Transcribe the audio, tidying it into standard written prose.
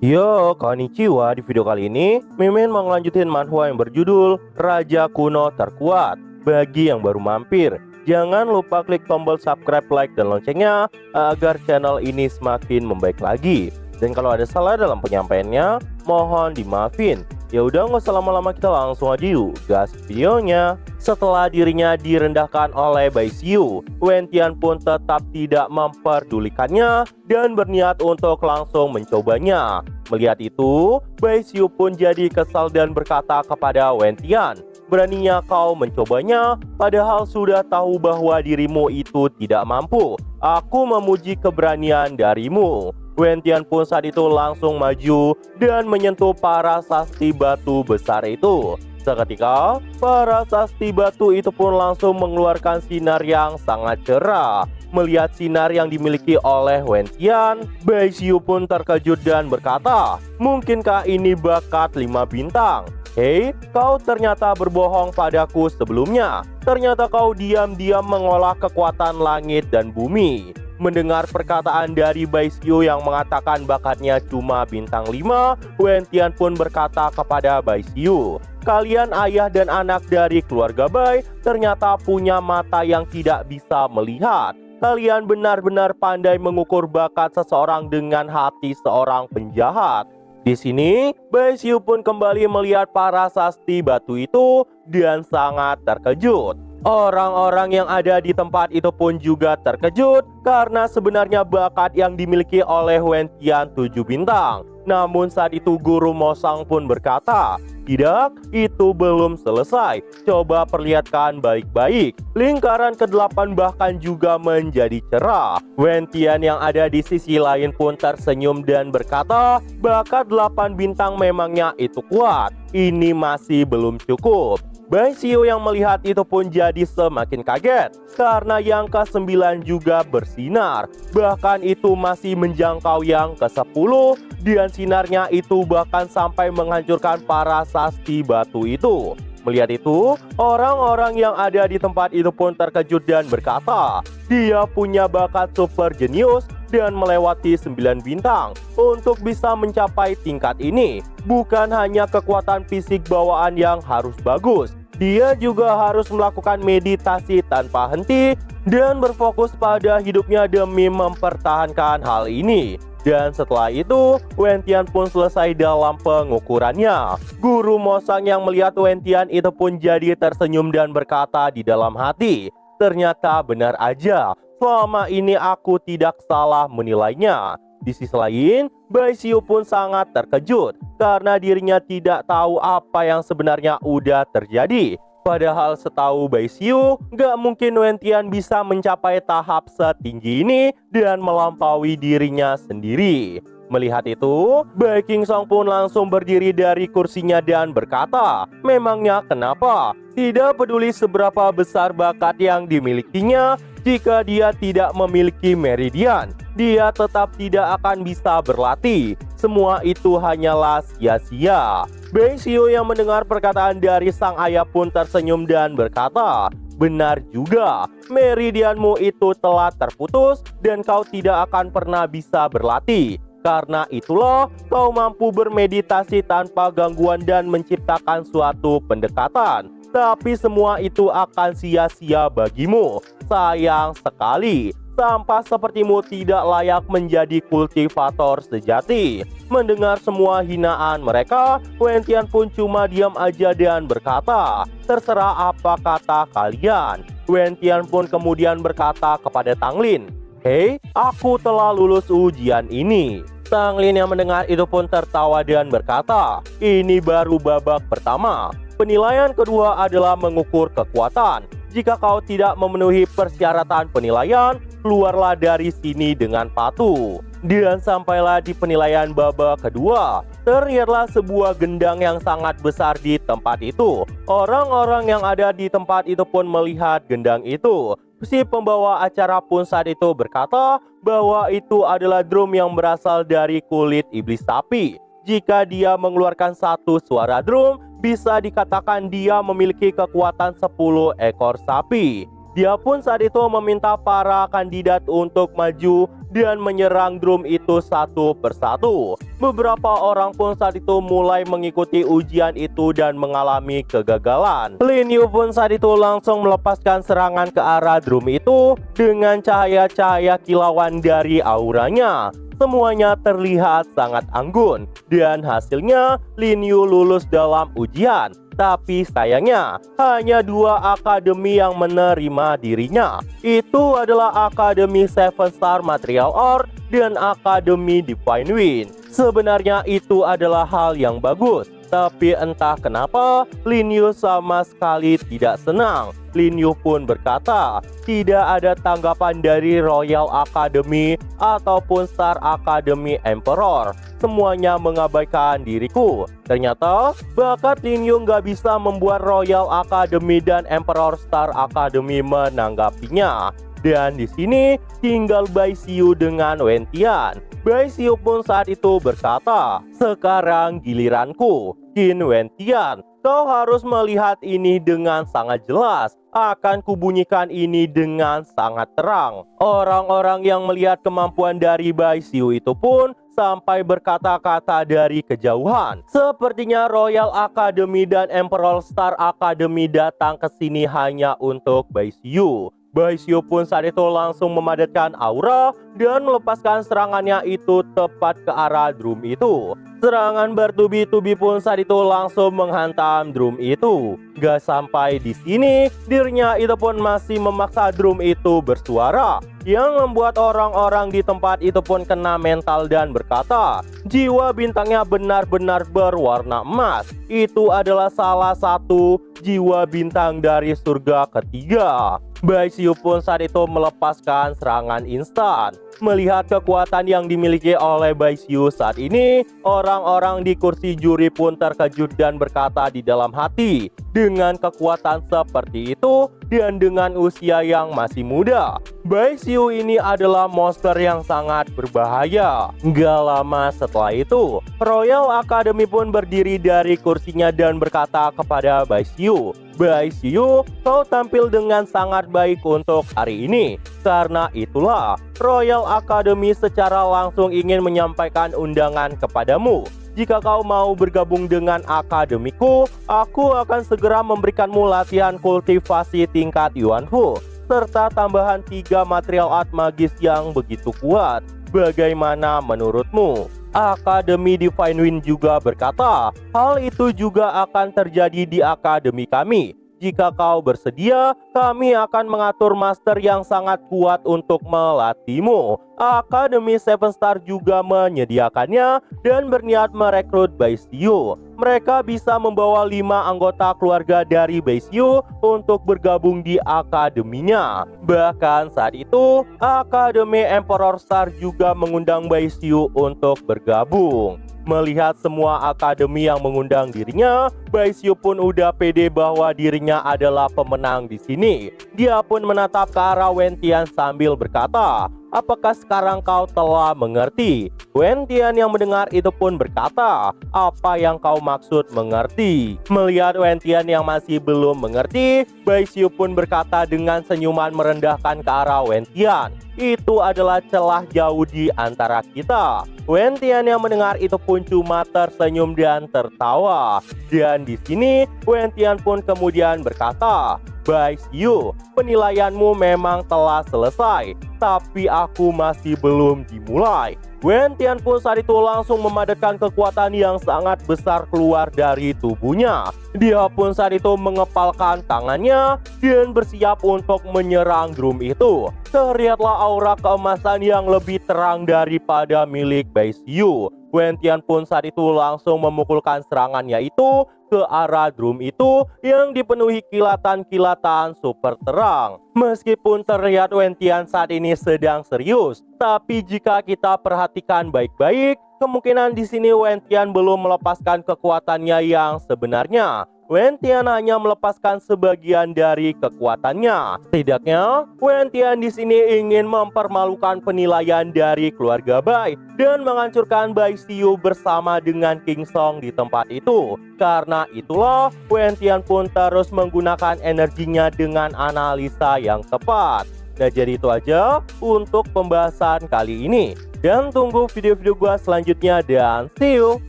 Yo, konnichiwa. Di video kali ini, Mimin mau ngelanjutin manhwa yang berjudul Raja Kuno Terkuat. Bagi yang baru mampir, jangan lupa klik tombol subscribe, like, dan loncengnya agar channel ini semakin membaik lagi. Dan kalau ada salah dalam penyampaiannya, mohon dimaafin. Ya udah, nggak usah lama-lama, kita langsung aja yuk gas videonya. Setelah dirinya direndahkan oleh Bai Xiu, Wen Tian pun tetap tidak memperdulikannya dan berniat untuk langsung mencobanya. Melihat itu, Bai Xiu pun jadi kesal dan berkata kepada Wen Tian, "Beraninya kau mencobanya, padahal sudah tahu bahwa dirimu itu tidak mampu. Aku memuji keberanian darimu." Wen Tian pun saat itu langsung maju dan menyentuh para sasti batu besar itu. Seketika, para sasti batu itu pun langsung mengeluarkan sinar yang sangat cerah. Melihat sinar yang dimiliki oleh Wen Tian, Bai Xiu pun terkejut dan berkata, "Mungkinkah ini bakat 5 bintang? Hei, kau ternyata berbohong padaku sebelumnya. Ternyata kau diam-diam mengolah kekuatan langit dan bumi." Mendengar perkataan dari Bai Xiu yang mengatakan bakatnya cuma bintang 5, Wen Tian pun berkata kepada Bai Xiu, "Kalian ayah dan anak dari keluarga Bai ternyata punya mata yang tidak bisa melihat. Kalian benar-benar pandai mengukur bakat seseorang dengan hati seorang penjahat." Di sini, Bai Xiu pun kembali melihat para sasti batu itu dan sangat terkejut. Orang-orang yang ada di tempat itu pun juga terkejut karena sebenarnya bakat yang dimiliki oleh Wen Tian 7 bintang. Namun saat itu Guru Mosang pun berkata, "Tidak, itu belum selesai. Coba perlihatkan baik-baik." Lingkaran ke-8 bahkan juga menjadi cerah. Wen Tian yang ada di sisi lain pun tersenyum dan berkata, "Bakat 8 bintang memangnya itu kuat. Ini masih belum cukup." Bai Xiu yang melihat itu pun jadi semakin kaget karena yang ke-9 juga bersinar. Bahkan itu masih menjangkau yang ke-10 dan sinarnya itu bahkan sampai menghancurkan para sasti batu itu. Melihat itu, orang-orang yang ada di tempat itu pun terkejut dan berkata, "Dia punya bakat super jenius dan melewati 9 bintang untuk bisa mencapai tingkat ini. Bukan hanya kekuatan fisik bawaan yang harus bagus, dia juga harus melakukan meditasi tanpa henti dan berfokus pada hidupnya demi mempertahankan hal ini." Dan setelah itu, Wen Tian pun selesai dalam pengukurannya. Guru Mosang yang melihat Wen Tian itu pun jadi tersenyum dan berkata di dalam hati, "Ternyata benar aja, selama ini aku tidak salah menilainya." Di sisi lain, Bai Xiu pun sangat terkejut karena dirinya tidak tahu apa yang sebenarnya udah terjadi. Padahal setahu Bai Xiu, gak mungkin Wen Tian bisa mencapai tahap setinggi ini dan melampaui dirinya sendiri. Melihat itu, Bai Qingsong pun langsung berdiri dari kursinya dan berkata, "Memangnya kenapa? Tidak peduli seberapa besar bakat yang dimilikinya, jika dia tidak memiliki meridian, dia tetap tidak akan bisa berlatih. Semua itu hanyalah sia-sia." Bai Xiu yang mendengar perkataan dari sang ayah pun tersenyum dan berkata, "Benar juga, meridianmu itu telah terputus dan kau tidak akan pernah bisa berlatih. Karena itulah kau mampu bermeditasi tanpa gangguan dan menciptakan suatu pendekatan. Tapi semua itu akan sia-sia bagimu. Sayang sekali, sampah sepertimu tidak layak menjadi kultivator sejati." Mendengar semua hinaan mereka, Wen Tian pun cuma diam aja dan berkata, "Terserah apa kata kalian." Wen Tian pun kemudian berkata kepada Tang Lin, "Hei, aku telah lulus ujian ini." Tang Lin yang mendengar itu pun tertawa dan berkata, "Ini baru babak pertama. Penilaian kedua adalah mengukur kekuatan. Jika kau tidak memenuhi persyaratan penilaian, keluarlah dari sini dengan patuh." Dan sampailah di penilaian babak kedua. Terlihatlah sebuah gendang yang sangat besar di tempat itu. Orang-orang yang ada di tempat itu pun melihat gendang itu. Si pembawa acara pun saat itu berkata bahwa itu adalah drum yang berasal dari kulit iblis sapi. Jika dia mengeluarkan satu suara drum, bisa dikatakan dia memiliki kekuatan 10 ekor sapi. Dia pun saat itu meminta para kandidat untuk maju dan menyerang drum itu satu persatu. Beberapa orang pun saat itu mulai mengikuti ujian itu dan mengalami kegagalan. Lin Yu pun saat itu langsung melepaskan serangan ke arah drum itu dengan cahaya-cahaya kilauan dari auranya. Semuanya terlihat sangat anggun dan hasilnya Lin Yu lulus dalam ujian. Tapi sayangnya hanya 2 akademi yang menerima dirinya. Itu adalah Akademi 7 Star Material Art dan Akademi Divine Wind. Sebenarnya itu adalah hal yang bagus, tapi entah kenapa Lin Yu sama sekali tidak senang. Lin Yu pun berkata, tidak ada tanggapan dari Royal Academy ataupun Star Academy Emperor. Semuanya mengabaikan diriku. Ternyata bakat Lin Yu nggak bisa membuat Royal Academy dan Emperor Star Academy menanggapinya. Dan di sini tinggal Bai Xiu dengan Wen Tian. Bai Xiu pun saat itu berkata, sekarang giliranku, Qin Wen Tian. Kau harus melihat ini dengan sangat jelas. Akan kubunyikan ini dengan sangat terang. Orang-orang yang melihat kemampuan dari Bai Xiu itu pun sampai berkata-kata dari kejauhan. Sepertinya Royal Academy dan Emperor Star Academy datang ke sini hanya untuk Bai Xiu. Bai Xiu pun saat itu langsung memadatkan aura dan melepaskan serangannya itu tepat ke arah drum itu. Serangan bertubi-tubi pun saat itu langsung menghantam drum itu. Gak sampai di sini, dirinya itu pun masih memaksa drum itu bersuara, yang membuat orang-orang di tempat itu pun kena mental dan berkata, jiwa bintangnya benar-benar berwarna emas. Itu adalah salah satu jiwa bintang dari surga ketiga. Bai Xiu pun saat itu melepaskan serangan instan. Melihat kekuatan yang dimiliki oleh Bai Xiu saat ini, orang-orang di kursi juri pun terkejut dan berkata di dalam hati, dengan kekuatan seperti itu dan dengan usia yang masih muda, Bai Xiu ini adalah monster yang sangat berbahaya. Gak lama setelah itu, Royal Academy pun berdiri dari kursinya dan berkata kepada Bai Xiu, Bai Xiu, kau tampil dengan sangat baik untuk hari ini. Karena itulah, Royal Academy secara langsung ingin menyampaikan undangan kepadamu. Jika kau mau bergabung dengan akademiku, aku akan segera memberikanmu latihan kultivasi tingkat Yuan Hu, serta tambahan 3 material art magis yang begitu kuat. Bagaimana menurutmu? Akademi Divine Wind juga berkata, hal itu juga akan terjadi di akademi kami. Jika kau bersedia, kami akan mengatur master yang sangat kuat untuk melatihmu. Akademi 7 Star juga menyediakannya dan berniat merekrut Bai Xiu. Mereka bisa membawa 5 anggota keluarga dari Bai Xiu untuk bergabung di akademinya. Bahkan saat itu, Akademi Emperor Star juga mengundang Bai Xiu untuk bergabung. Melihat semua akademi yang mengundang dirinya, Bai Xiu pun udah pede bahwa dirinya adalah pemenang di sini. Dia pun menatap ke arah Wen Tian sambil berkata, apakah sekarang kau telah mengerti? Wen Tian yang mendengar itu pun berkata, apa yang kau maksud mengerti? Melihat Wen Tian yang masih belum mengerti, Bai Xiu pun berkata dengan senyuman merendahkan ke arah Wen Tian, itu adalah celah jauh di antara kita. Wen Tian yang mendengar itu pun cuma tersenyum dan tertawa. Dan di sini Wen Tian pun kemudian berkata, Bai Xiu, penilaianmu memang telah selesai, tapi aku masih belum dimulai. Wen Tian pun saat itu langsung memadatkan kekuatan yang sangat besar keluar dari tubuhnya. Dia pun saat itu mengepalkan tangannya dan bersiap untuk menyerang drum itu. Terlihatlah aura keemasan yang lebih terang daripada milik Bai Xiu. Wen Tian pun saat itu langsung memukulkan serangannya itu ke arah drum itu yang dipenuhi kilatan-kilatan super terang. Meskipun terlihat Wen Tian saat ini sedang serius, tapi jika kita perhatikan baik-baik, kemungkinan di sini Wen Tian belum melepaskan kekuatannya yang sebenarnya. Wen Tian hanya melepaskan sebagian dari kekuatannya. Setidaknya, Wen Tian di sini ingin mempermalukan penilaian dari keluarga Bai dan menghancurkan Bai Xiu bersama dengan King Song di tempat itu. Karena itulah, Wen Tian pun terus menggunakan energinya dengan analisa yang tepat. Nah, jadi itu aja untuk pembahasan kali ini. Dan tunggu video-video gua selanjutnya dan see you!